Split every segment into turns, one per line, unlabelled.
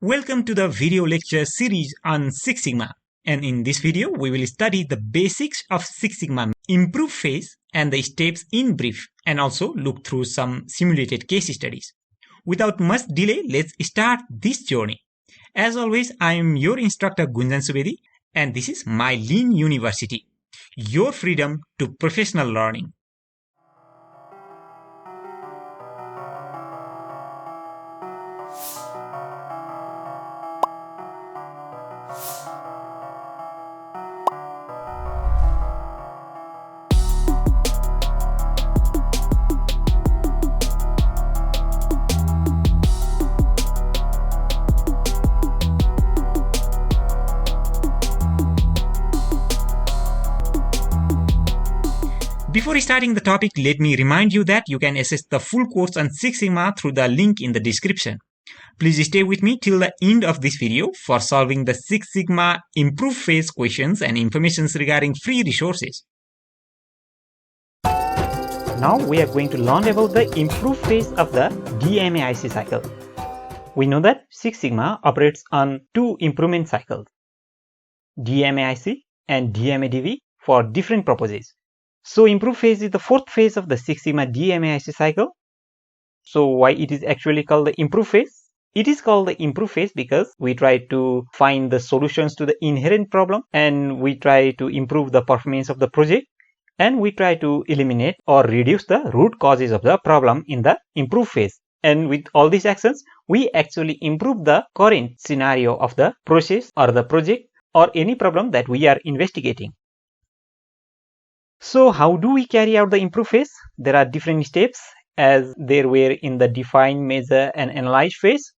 Welcome to the video lecture series on Six Sigma. And in this video, we will study the basics of Six Sigma, improve phase and the steps in brief, and also look through some simulated case studies. Without much delay, let's start this journey. As always, I am your instructor Gunjan Subedi, and this is my Lean University, your freedom to professional learning. Before starting the topic, let me remind you that you can access the full course on Six Sigma through the link in the description. Please stay with me till the end of this video for solving the Six Sigma improve phase questions and information regarding free resources. Now we are going to learn about the improve phase of the DMAIC cycle. We know that Six Sigma operates on two improvement cycles, DMAIC and DMADV, for different purposes. So improve phase is the fourth phase of the Six Sigma DMAIC cycle. So why it is actually called the improve phase? It is called the improve phase because we try to find the solutions to the inherent problem, and we try to improve the performance of the project, and we try to eliminate or reduce the root causes of the problem in the improve phase. And with all these actions, we actually improve the current scenario of the process or the project or any problem that we are investigating. So how do we carry out the improve phase? There are different steps as there were in the define, measure and analyze phase.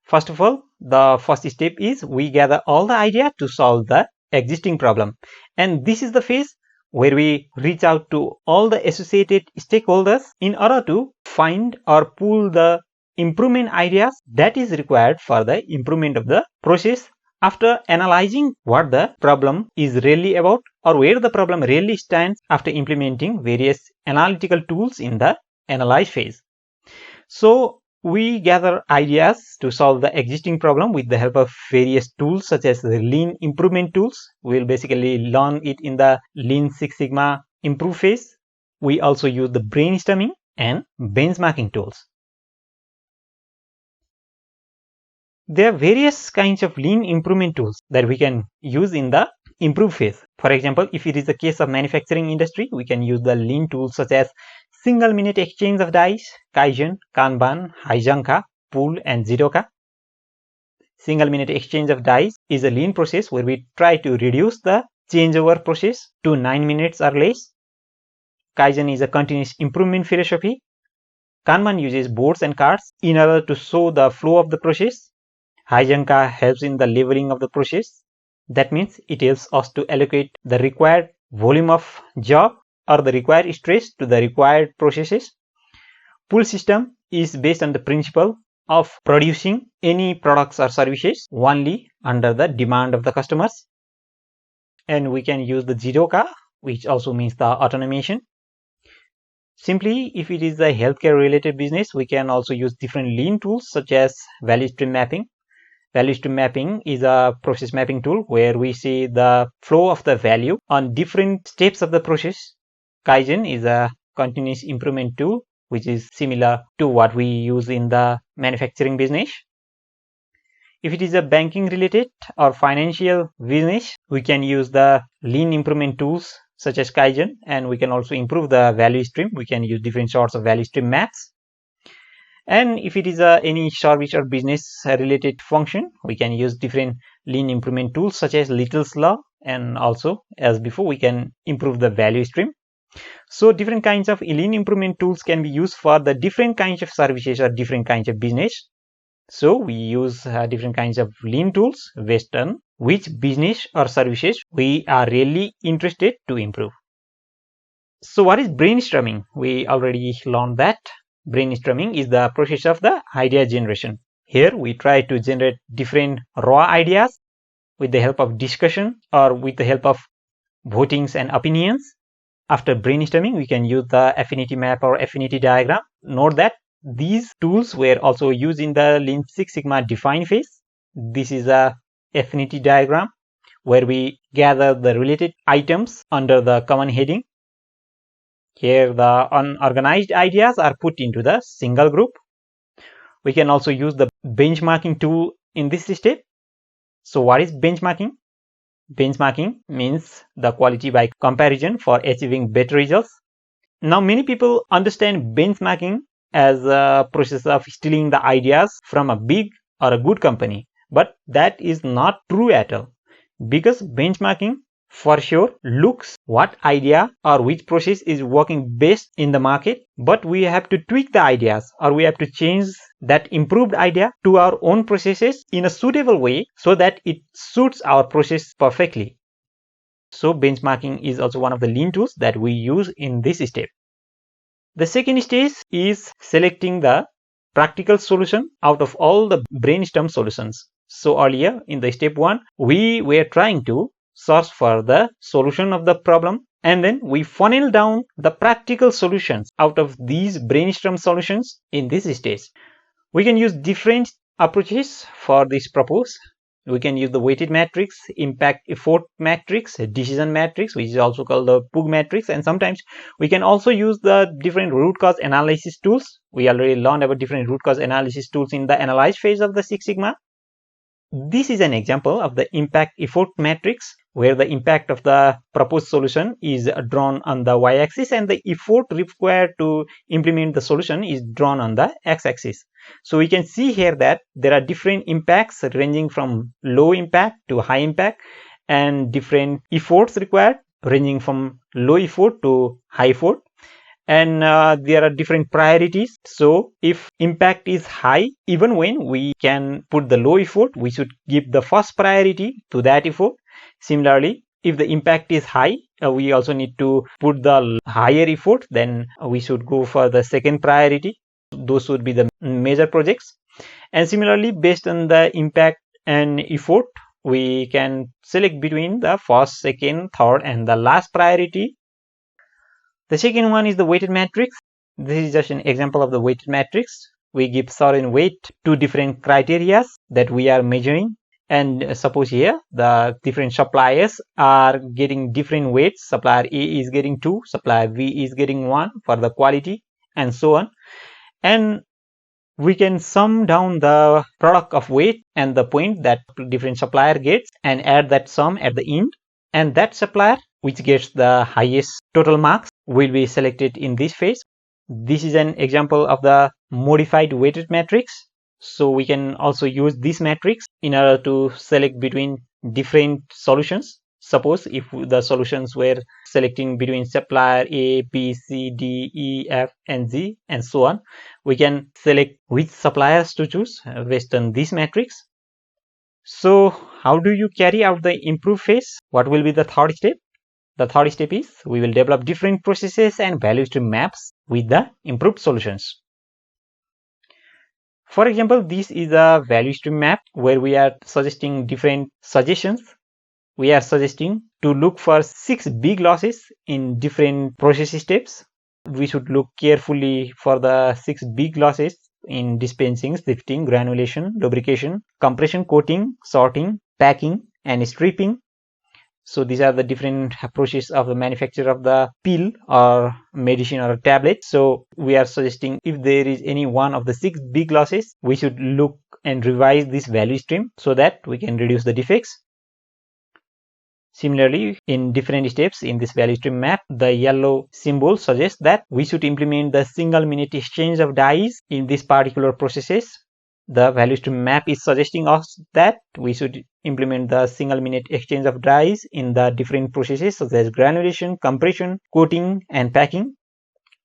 First of all, the first step is we gather all the idea to solve the existing problem. And this is the phase where we reach out to all the associated stakeholders in order to find or pull the improvement ideas that is required for the improvement of the process. After analyzing what the problem is really about or where the problem really stands after implementing various analytical tools in the analyze phase. So we gather ideas to solve the existing problem with the help of various tools such as the lean improvement tools. We'll basically learn it in the Lean Six Sigma improve phase. We also use the brainstorming and benchmarking tools. There are various kinds of lean improvement tools that we can use in the improve phase. For example, if it is the case of manufacturing industry, we can use the lean tools such as single minute exchange of dies, Kaizen, Kanban, Heijanka, Pull and Jidoka. Single minute exchange of dies is a lean process where we try to reduce the changeover process to 9 minutes or less. Kaizen is a continuous improvement philosophy. Kanban uses boards and cards in order to show the flow of the process. Heijanka helps in the leveling of the process. That means it helps us to allocate the required volume of job or the required stress to the required processes. Pull system is based on the principle of producing any products or services only under the demand of the customers. And we can use the Jidoka, which also means the automation. Simply, if it is a healthcare related business, we can also use different lean tools such as value stream mapping. Value stream mapping is a process mapping tool where we see the flow of the value on different steps of the process. Kaizen is a continuous improvement tool which is similar to what we use in the manufacturing business. If it is a banking related or financial business, we can use the lean improvement tools such as Kaizen, and we can also improve the value stream. We can use different sorts of value stream maps. And if it is any service or business related function, we can use different lean improvement tools such as Little's Law, and also as before we can improve the value stream. So different kinds of lean improvement tools can be used for the different kinds of services or different kinds of business. So we use different kinds of lean tools based on which business or services we are really interested to improve. So what is brainstorming? We already learned that. Brainstorming is the process of the idea generation. Here we try to generate different raw ideas with the help of discussion or with the help of votings and opinions. After brainstorming, we can use the affinity map or affinity diagram. Note that These tools were also used in the Lean Six Sigma define phase. This is a affinity diagram where we gather the related items under the common heading. Here the unorganized ideas are put into the single group. We can also use the benchmarking tool in this step. So what is benchmarking? Benchmarking means the quality by comparison for achieving better results. Now many people understand benchmarking as a process of stealing the ideas from a big or a good company, but that is not true at all, because benchmarking for sure looks what idea or which process is working best in the market, but we have to tweak the ideas, or we have to change that improved idea to our own processes in a suitable way so that it suits our process perfectly. So benchmarking is also one of the lean tools that we use in this step. The second stage is selecting the practical solution out of all the brainstorm solutions. So earlier in the step 1, we were trying to search for the solution of the problem, and then we funnel down the practical solutions out of these brainstorm solutions in this stage. We can use different approaches for this purpose. We can use the weighted matrix, impact effort matrix, decision matrix, which is also called the PUG matrix, and sometimes we can also use the different root cause analysis tools. We already learned about different root cause analysis tools in the analyze phase of the Six Sigma. This is an example of the impact effort matrix, where the impact of the proposed solution is drawn on the y-axis and the effort required to implement the solution is drawn on the x-axis. So we can see here that there are different impacts ranging from low impact to high impact, and different efforts required ranging from low effort to high effort, and there are different priorities. So if impact is high, even when we can put the low effort, we should give the first priority to that effort. Similarly, if the impact is high, we also need to put the higher effort, then we should go for the second priority. Those would be the major projects. And similarly, based on the impact and effort, we can select between the first, second, third, and the last priority. The second one is the weighted matrix. This is just an example of the weighted matrix. We give certain weight to different criteria that we are measuring. And suppose here the different suppliers are getting different weights. Supplier A is getting 2, supplier B is getting 1 for the quality, and so on. And we can sum down the product of weight and the point that different supplier gets and add that sum at the end. And that supplier which gets the highest total marks will be selected in this phase. This is an example of the modified weighted matrix. So we can also use this matrix in order to select between different solutions. Suppose if the solutions were selecting between supplier A, B, C, D, E, F, and Z, and so on, we can select which suppliers to choose based on this matrix. So how do you carry out the improve phase? What will be the third step? The third step is we will develop different processes and value stream maps with the improved solutions. For example, this is a value stream map where we are suggesting different suggestions. We are suggesting to look for 6 big losses in different process steps. We should look carefully for the 6 big losses in dispensing, sifting, granulation, lubrication, compression, coating, sorting, packing, and stripping. So these are the different approaches of the manufacture of the pill or medicine or a tablet. So we are suggesting if there is any one of the 6 big losses, we should look and revise this value stream so that we can reduce the defects. Similarly, in different steps in this value stream map, the yellow symbol suggests that we should implement the single minute exchange of dies in this particular processes. The value stream map is suggesting us that we should implement the single minute exchange of dies in the different processes such as granulation, compression, coating, and packing.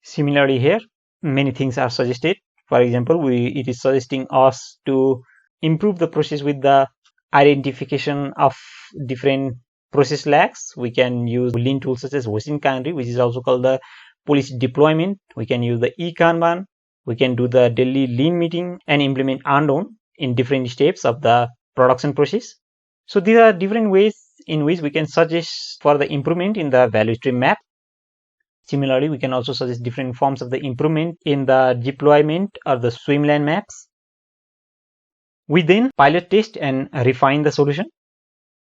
Similarly here, many things are suggested. For example, it is suggesting us to improve the process with the identification of different process lags. We can use lean tools such as Washin-Kanri, which is also called the policy deployment. We can use the e-Kanban. We can do the daily lean meeting and implement unknown in different steps of the production process. So these are different ways in which we can suggest for the improvement in the value stream map. Similarly, we can also suggest different forms of the improvement in the deployment or the swim lane maps. We then pilot test and refine the solution.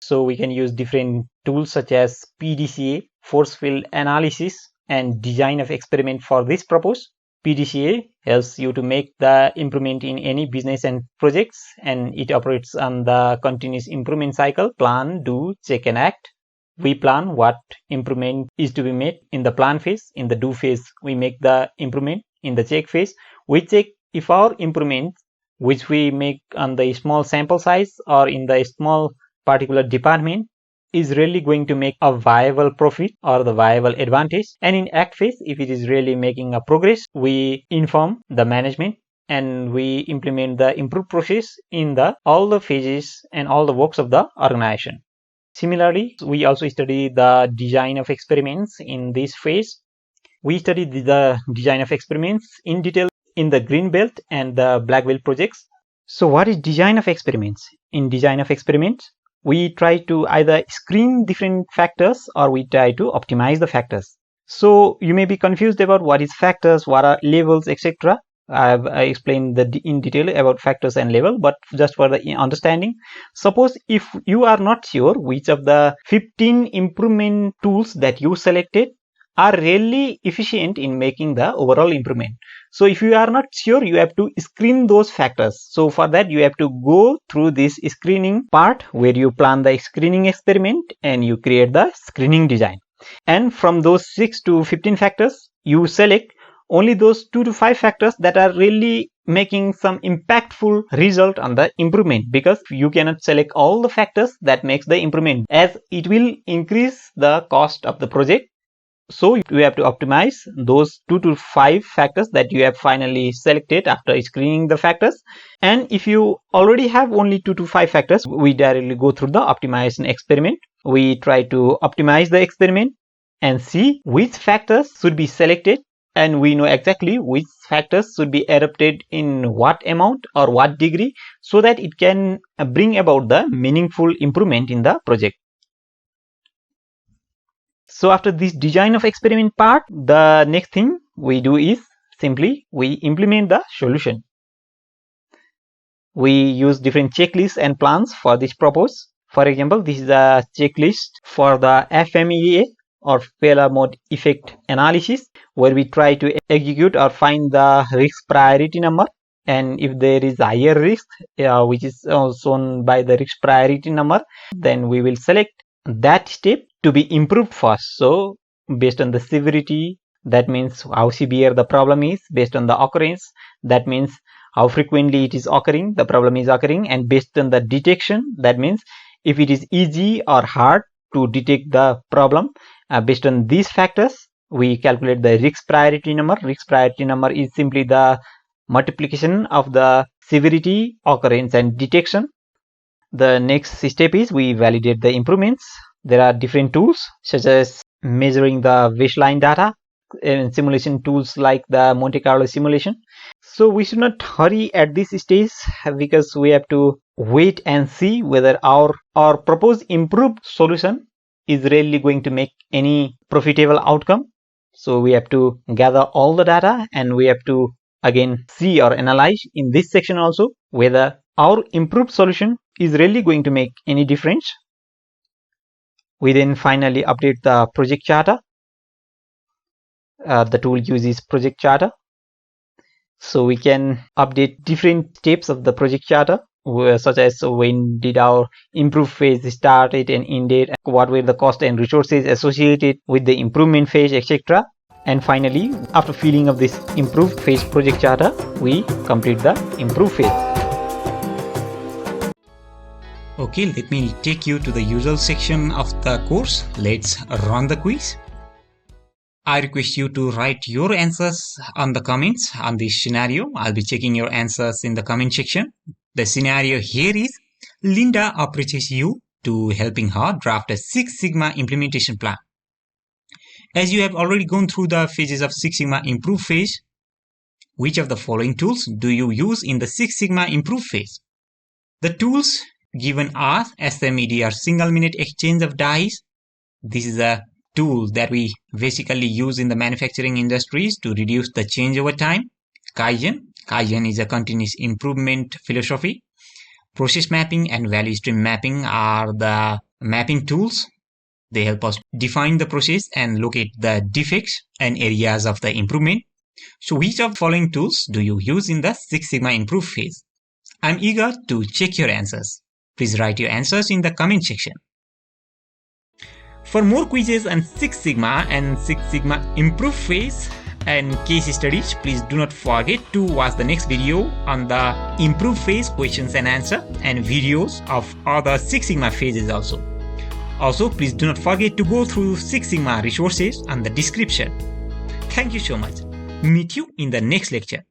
So we can use different tools such as PDCA, force field analysis, and design of experiment for this purpose. PDCA helps you to make the improvement in any business and projects, and it operates on the continuous improvement cycle: plan, do, check, and act. We plan what improvement is to be made in the plan phase. In the do phase, we make the improvement. In the check phase, we check if our improvement, which we make on the small sample size or in the small particular department, is really going to make a viable profit or the viable advantage. And in act phase, if it is really making a progress, we inform the management and we implement the improved process in all the phases and all the works of the organization. Similarly, we also study the design of experiments in this phase. We studied the design of experiments in detail in the green belt and the black belt projects. So what is design of experiments? In design of experiments, we try to either screen different factors or we try to optimize the factors. So you may be confused about what is factors, what are levels, etc. I explained in detail about factors and level, but just for the understanding, suppose if you are not sure which of the 15 improvement tools that you selected are really efficient in making the overall improvement. So if you are not sure, you have to screen those factors. So for that, you have to go through this screening part where you plan the screening experiment and you create the screening design. And from those 6 to 15 factors, you select only those 2 to 5 factors that are really making some impactful result on the improvement, because you cannot select all the factors that makes the improvement, as it will increase the cost of the project. So you have to optimize those 2 to 5 factors that you have finally selected after screening the factors. And if you already have only 2 to 5 factors, we directly go through the optimization experiment. We try to optimize the experiment and see which factors should be selected, and we know exactly which factors should be adopted in what amount or what degree, so that it can bring about the meaningful improvement in the project. So after this design of experiment part, the next thing we do is simply we implement the solution. We use different checklists and plans for this purpose. For example, this is a checklist for the FMEA or failure mode effect analysis, where we try to execute or find the risk priority number, and if there is higher risk which is shown by the risk priority number, then we will select that step to be improved first. So based on the severity, that means how severe the problem is. Based on the occurrence, that means how frequently it is occurring, the problem is occurring. And based on the detection, that means if it is easy or hard to detect the problem. Based on these factors, we calculate the risk priority number. Risk priority number is simply the multiplication of the severity, occurrence, and detection. The next step is we validate the improvements. There are different tools such as measuring the baseline data and simulation tools like the Monte Carlo simulation. So we should not hurry at this stage, because we have to wait and see whether our proposed improved solution is really going to make any profitable outcome. So we have to gather all the data, and we have to again see or analyze in this section also whether our improved solution is really going to make any difference. We then finally update the project charter. The tool uses project charter, so we can update different steps of the project charter, such as when did our improve phase started and ended, what were the cost and resources associated with the improvement phase, etc. And finally, after filling of this improved phase project charter, we complete the improved phase. Okay, let me take you to the usual section of the course. Let's run the quiz. I request you to write your answers on the comments on this scenario. I'll be checking your answers in the comment section. The scenario here is Linda approaches you to helping her draft a Six Sigma implementation plan. As you have already gone through the phases of Six Sigma improve phase, which of the following tools do you use in the Six Sigma improve phase? The tools given are SMED or single minute exchange of dies. This is a tool that we basically use in the manufacturing industries to reduce the changeover time. Kaizen. Kaizen is a continuous improvement philosophy. Process mapping and value stream mapping are the mapping tools. They help us define the process and locate the defects and areas of the improvement. So which of the following tools do you use in the Six Sigma Improve phase? I'm eager to check your answers. Please write your answers in the comment section. For more quizzes on Six Sigma and Six Sigma Improve phase and case studies, please do not forget to watch the next video on the Improve phase questions and answer and videos of other Six Sigma phases also. Also, please do not forget to go through Six Sigma resources on the description. Thank you so much. Meet you in the next lecture.